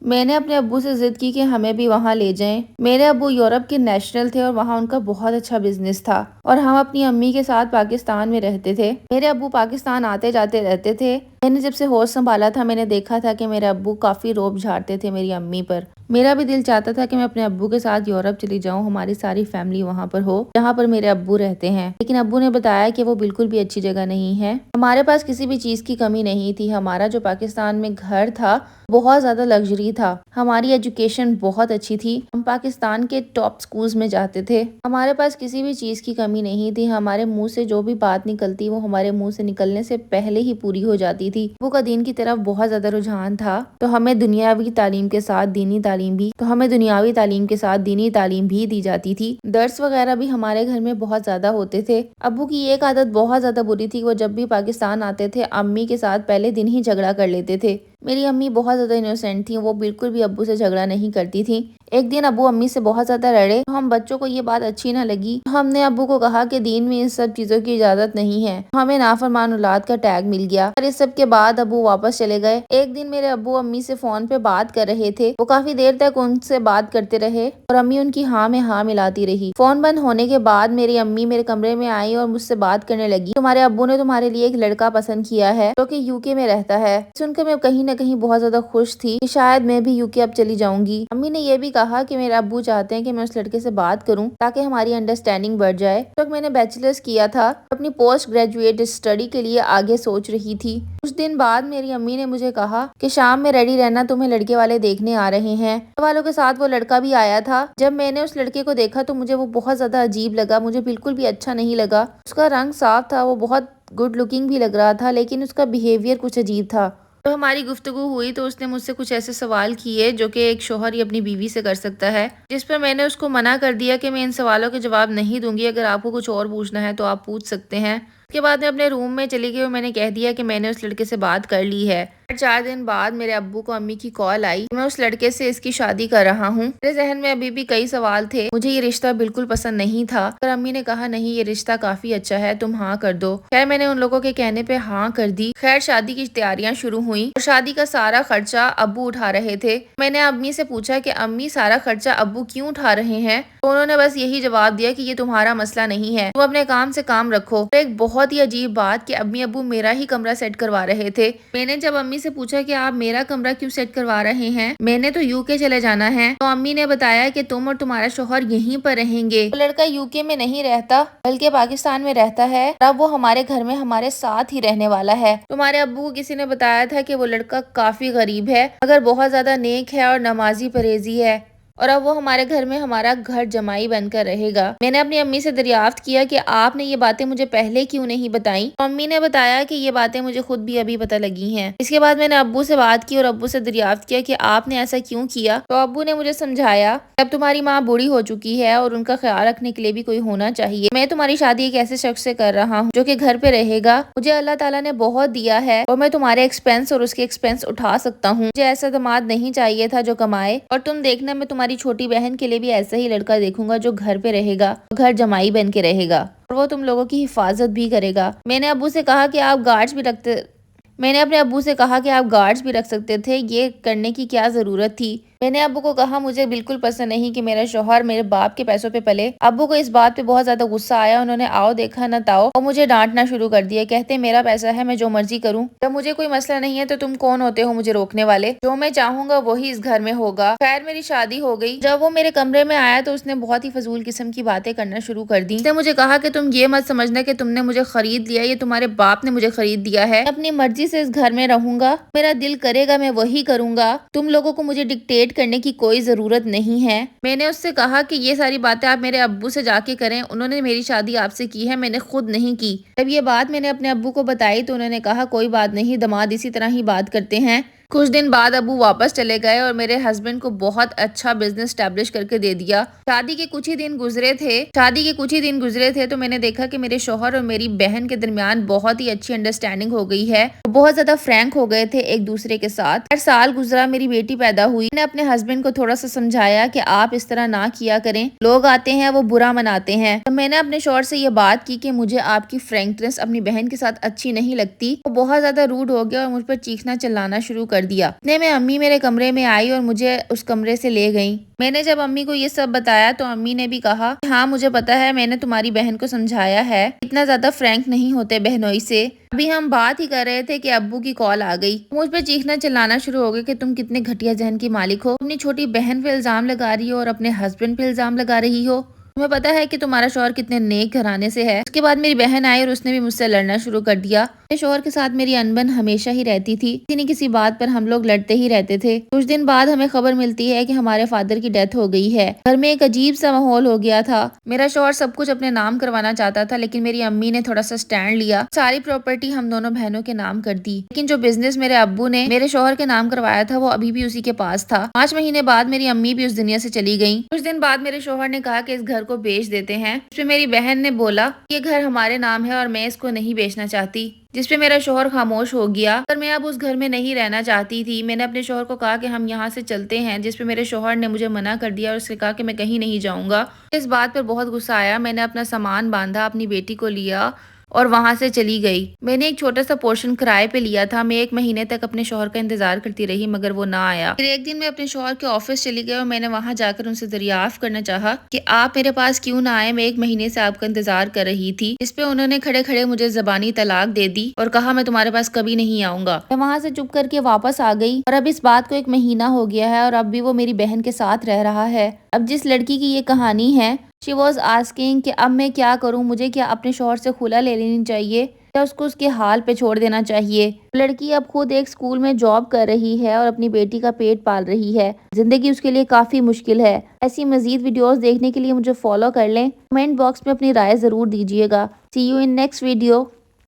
میں نے اپنے ابو سے ضد کی کہ ہمیں بھی وہاں لے جائیں۔ میرے ابو یورپ کے نیشنل تھے اور وہاں ان کا بہت اچھا بزنس تھا اور ہم اپنی امی کے ساتھ پاکستان میں رہتے تھے۔ میرے ابو پاکستان آتے جاتے رہتے تھے۔ میں نے جب سے ہوش سنبھالا تھا میں نے دیکھا تھا کہ میرے ابو کافی روب جھاڑتے تھے میری امی پر۔ میرا بھی دل چاہتا تھا کہ میں اپنے ابو کے ساتھ یورپ چلی جاؤں، ہماری ساری فیملی وہاں پر ہو جہاں پر میرے ابو رہتے ہیں، لیکن ابو نے بتایا کہ وہ بالکل بھی اچھی جگہ نہیں ہے۔ ہمارے پاس کسی بھی چیز کی کمی نہیں تھی۔ ہمارا جو پاکستان میں گھر تھا بہت زیادہ لگژری تھا، ہماری ایجوکیشن بہت اچھی تھی، ہم پاکستان کے ٹاپ سکولز میں جاتے تھے، ہمارے پاس کسی بھی چیز کی کمی نہیں تھی۔ ہمارے منہ سے جو بھی بات نکلتی وہ ہمارے منہ سے نکلنے سے پہلے ہی پوری ہو جاتی تھی۔ ابو کا دین کی طرف بہت زیادہ رجحان تھا، تو ہمیں دنیاوی تعلیم کے ساتھ دینی تعلیم بھی دی جاتی تھی۔ درس وغیرہ بھی ہمارے گھر میں بہت زیادہ ہوتے تھے۔ ابو کی ایک عادت بہت زیادہ بری تھی، وہ جب بھی پاکستان آتے تھے امی کے ساتھ پہلے دن ہی جھگڑا کر لیتے تھے۔ میری امی بہت زیادہ انوسینٹ تھیں، وہ بالکل بھی ابو سے جھگڑا نہیں کرتی تھیں۔ ایک دن ابو امی سے بہت زیادہ لڑے، ہم بچوں کو یہ بات اچھی نہ لگی، ہم نے ابو کو کہا کہ دین میں ان سب چیزوں کی اجازت نہیں ہے، ہمیں نافرمان اولاد کا ٹیگ مل گیا، اور اس سب کے بعد ابو واپس چلے گئے۔ ایک دن میرے ابو امی سے فون پہ بات کر رہے تھے، وہ کافی دیر تک ان سے بات کرتے رہے اور امی ان کی ہاں میں ہاں ملاتی رہی۔ فون بند ہونے کے بعد میری امی میرے کمرے میں آئی اور مجھ سے بات کرنے لگی، تمہارے ابو نے تمہارے لیے ایک لڑکا پسند کیا ہے جو کہ UK میں رہتا ہے۔ سن کر میں کہیں نہ کہیں بہت زیادہ خوش تھی کہ شاید میں بھی UK اب چلی جاؤں گی۔ امی نے یہ بھی کہا کہ میرے ابو چاہتے ہیں کہ میں اس لڑکے سے بات کروں تاکہ ہماری انڈرسٹینڈنگ بڑھ جائے۔ اس وقت میں نے بیچلرز کیا تھا، اپنی پوسٹ گریجویٹ اسٹڈی کے لیے آگے سوچ رہی تھی۔ کچھ دن بعد میری امی نے مجھے کہا کہ شام میں ریڈی رہنا، تمہیں لڑکے والے دیکھنے آ رہے ہیں۔ گھر والوں کے ساتھ وہ لڑکا بھی آیا تھا۔ جب میں نے اس لڑکے کو دیکھا تو مجھے وہ بہت زیادہ عجیب لگا، مجھے بالکل بھی اچھا نہیں لگا۔ اس کا رنگ صاف تھا، وہ بہت گڈ لکنگ بھی لگ رہا تھا، لیکن اس کا بیہیویئر کچھ عجیب تھا۔ تو ہماری گفتگو ہوئی تو اس نے مجھ سے کچھ ایسے سوال کیے جو کہ ایک شوہر ہی اپنی بیوی سے کر سکتا ہے، جس پر میں نے اس کو منع کر دیا کہ میں ان سوالوں کے جواب نہیں دوں گی، اگر آپ کو کچھ اور پوچھنا ہے تو آپ پوچھ سکتے ہیں۔ اس کے بعد میں اپنے روم میں چلی گئی اور میں نے کہہ دیا کہ میں نے اس لڑکے سے بات کر لی ہے۔ 4 دن بعد میرے ابو کو امی کی کال آئی کہ میں اس لڑکے سے اس کی شادی کر رہا ہوں۔ میرے ذہن میں ابھی بھی کئی سوال تھے، مجھے یہ رشتہ بالکل پسند نہیں تھا، پر امی نے کہا نہیں یہ رشتہ کافی اچھا ہے، تم ہاں کر دو۔ خیر میں نے ان لوگوں کے کہنے پہ ہاں کر دی۔ خیر شادی کی تیاریاں شروع ہوئیں اور شادی کا سارا خرچہ ابو اٹھا رہے تھے۔ میں نے امی سے پوچھا کہ امی سارا خرچہ ابو کیوں اٹھا رہے ہیں، تو انہوں نے بس یہی جواب دیا کہ یہ تمہارا مسئلہ نہیں ہے، تم اپنے کام سے کام رکھو۔ تو ایک بہت ہی عجیب بات کہ امی ابو میرا ہی کمرہ سیٹ کروا رہے تھے۔ میں نے جب امی سے پوچھا کہ آپ میرا کمرہ کیوں سیٹ کروا رہے ہیں، میں نے تو UK چلے جانا ہے، تو امی نے بتایا کہ تم اور تمہارا شوہر یہیں پر رہیں گے۔ وہ لڑکا UK میں نہیں رہتا بلکہ پاکستان میں رہتا ہے، اب وہ ہمارے گھر میں ہمارے ساتھ ہی رہنے والا ہے۔ تمہارے ابو کو کسی نے بتایا تھا کہ وہ لڑکا کافی غریب ہے مگر بہت زیادہ نیک ہے اور نمازی پرہیزی ہے، اور اب وہ ہمارے گھر میں ہمارا گھر جمائی بن کر رہے گا۔ میں نے اپنی امی سے دریافت کیا کہ آپ نے یہ باتیں مجھے پہلے کیوں نہیں بتائیں، تو امی نے بتایا کہ یہ باتیں مجھے خود بھی ابھی پتہ لگی ہیں۔ اس کے بعد میں نے ابو سے بات کی اور ابو سے دریافت کیا کہ آپ نے ایسا کیوں کیا، تو ابو نے مجھے سمجھایا اب تمہاری ماں بوڑھی ہو چکی ہے اور ان کا خیال رکھنے کے لیے بھی کوئی ہونا چاہیے، میں تمہاری شادی ایک ایسے شخص سے کر رہا ہوں جو کہ گھر پہ رہے گا، مجھے اللہ تعالیٰ نے بہت دیا ہے اور میں تمہارے ایکسپینس اور اس کے ایکسپینس اٹھا سکتا ہوں، مجھے ایسا داماد نہیں چاہیے تھا جو کمائے، اور تم دیکھنا میں تمہاری چھوٹی بہن کے لیے بھی ایسا ہی لڑکا دیکھوں گا جو گھر پہ رہے گا، گھر جمائی بن کے رہے گا اور وہ تم لوگوں کی حفاظت بھی کرے گا۔ میں نے ابو سے کہا کہ آپ گارڈز بھی رکھتے میں نے اپنے ابو سے کہا کہ آپ گارڈز بھی رکھ سکتے تھے، یہ کرنے کی کیا ضرورت تھی۔ میں نے ابو کو کہا مجھے بالکل پسند نہیں کہ میرا شوہر میرے باپ کے پیسوں پہ پلے۔ ابو کو اس بات پہ بہت زیادہ غصہ آیا، انہوں نے آؤ دیکھا نہ تاؤ اور مجھے ڈانٹنا شروع کر دیا، کہتے میرا پیسہ ہے میں جو مرضی کروں، جب مجھے کوئی مسئلہ نہیں ہے تو تم کون ہوتے ہو مجھے روکنے والے، جو میں چاہوں گا وہی اس گھر میں ہوگا۔ خیر میری شادی ہو گئی۔ جب وہ میرے کمرے میں آیا تو اس نے بہت ہی فضول قسم کی باتیں کرنا شروع کر دی۔ اس نے مجھے کہا کہ تم یہ مت سمجھنا کہ تم نے مجھے خرید لیا، یہ تمہارے باپ نے مجھے خرید دیا ہے، اپنی مرضی سے اس گھر میں رہوں گا، میرا دل کرے گا میں وہی کروں گا، تم لوگوں کو مجھے ڈکٹیٹ کرنے کی کوئی ضرورت نہیں ہے۔ میں نے اس سے کہا کہ یہ ساری باتیں آپ میرے ابو سے جا کے کریں، انہوں نے میری شادی آپ سے کی ہے، میں نے خود نہیں کی۔ جب یہ بات میں نے اپنے ابو کو بتائی تو انہوں نے کہا کوئی بات نہیں، داماد اسی طرح ہی بات کرتے ہیں۔ کچھ دن بعد ابو واپس چلے گئے اور میرے ہسبینڈ کو بہت اچھا بزنس اسٹیبلش کر کے دے دیا۔ شادی کے کچھ ہی دن گزرے تھے تو میں نے دیکھا کہ میرے شوہر اور میری بہن کے درمیان بہت ہی اچھی انڈرسٹینڈنگ ہو گئی ہے، بہت زیادہ فرینک ہو گئے تھے ایک دوسرے کے ساتھ۔ ہر سال گزرا، میری بیٹی پیدا ہوئی، میں نے اپنے ہسبینڈ کو تھوڑا سا سمجھایا کہ آپ اس طرح نہ کیا کریں، لوگ آتے ہیں وہ برا مناتے ہیں، تو میں نے اپنے شوہر سے یہ بات کی کہ مجھے آپ کی فرینکنس اپنی بہن کے ساتھ اچھی نہیں لگتی۔ وہ بہت زیادہ روڈ ہو گیا اور مجھ پر چیخنا چلانا شروع کر کر دیا۔ اتنے میں امی میرے کمرے میں آئی اور مجھے اس کمرے سے لے گئیں۔ میں نے جب امی کو یہ سب بتایا تو امی نے بھی کہا ہاں مجھے پتا ہے، میں نے تمہاری بہن کو سمجھایا ہے، اتنا زیادہ فرینک نہیں ہوتے بہنوئی سے۔ ابھی ہم بات ہی کر رہے تھے کہ ابو کی کال آ گئی۔ مجھ پہ چیخنا چلانا شروع ہو گئے کہ تم کتنے گھٹیا ذہن کی مالک ہو، اپنی چھوٹی بہن پہ الزام لگا رہی ہو اور اپنے ہسبینڈ پہ الزام لگا رہی ہو، تمہیں پتا ہے کہ تمہارا شوہر کتنے نیک گھرانے سے ہے۔ اس کے بعد میری بہن آئی اور اس نے بھی مجھ سے لڑنا شروع کر دیا۔ میرے شوہر کے ساتھ میری انبن ہمیشہ ہی رہتی تھی، کسی نہ کسی بات پر ہم لوگ لڑتے ہی رہتے تھے۔ کچھ دن بعد ہمیں خبر ملتی ہے کہ ہمارے فادر کی ڈیتھ ہو گئی ہے۔ گھر میں ایک عجیب سا ماحول ہو گیا تھا۔ میرا شوہر سب کچھ اپنے نام کروانا چاہتا تھا، لیکن میری امی نے تھوڑا سا سٹینڈ لیا، ساری پراپرٹی ہم دونوں بہنوں کے نام کر دی، لیکن جو بزنس میرے ابو نے میرے شوہر کے نام کروایا تھا وہ ابھی بھی اسی کے پاس تھا۔ 5 مہینے بعد میری امی بھی اس دنیا سے چلی گئیں۔ کچھ دن بعد میرے شوہر نے کہا کہ اس گھر کو بیچ دیتے ہیں، اس پہ میری بہن نے بولا یہ گھر ہمارے نام ہے اور میں اس کو نہیں بیچنا چاہتی، جس پہ میرا شوہر خاموش ہو گیا۔ پر میں اب اس گھر میں نہیں رہنا چاہتی تھی۔ میں نے اپنے شوہر کو کہا کہ ہم یہاں سے چلتے ہیں، جس پہ میرے شوہر نے مجھے منع کر دیا اور اس سے کہا کہ میں کہیں نہیں جاؤں گا۔ اس بات پر بہت غصہ آیا، میں نے اپنا سامان باندھا، اپنی بیٹی کو لیا اور وہاں سے چلی گئی۔ میں نے ایک چھوٹا سا پورشن کرائے پہ لیا تھا۔ میں 1 مہینے تک اپنے شوہر کا انتظار کرتی رہی مگر وہ نہ آیا۔ پھر ایک دن میں اپنے شوہر کے آفس چلی گئی اور میں نے وہاں جا کر ان سے دریافت کرنا چاہا کہ آپ میرے پاس کیوں نہ آئے، میں 1 مہینے سے آپ کا انتظار کر رہی تھی۔ اس پہ انہوں نے کھڑے کھڑے مجھے زبانی طلاق دے دی اور کہا میں تمہارے پاس کبھی نہیں آؤں گا۔ میں وہاں سے چپ کر کے واپس آ گئی اور اب اس بات کو 1 مہینہ ہو گیا ہے اور اب بھی وہ میری بہن کے ساتھ رہ رہا ہے۔ اب جس لڑکی کی یہ کہانی ہے، شی واز آسکنگ کہ اب میں کیا کروں، مجھے کیا اپنے شوہر سے خلا لے لینی چاہیے یا اس کو اس کے حال پہ چھوڑ دینا چاہیے۔ لڑکی اب خود ایک اسکول میں جاب کر رہی ہے اور اپنی بیٹی کا پیٹ پال رہی ہے۔ زندگی اس کے لیے کافی مشکل ہے۔ ایسی مزید ویڈیوز دیکھنے کے لیے مجھے فالو کر لیں۔ کمنٹ باکس میں اپنی رائے ضرور دیجیے گا۔ سی یو ان نیکسٹ ویڈیو۔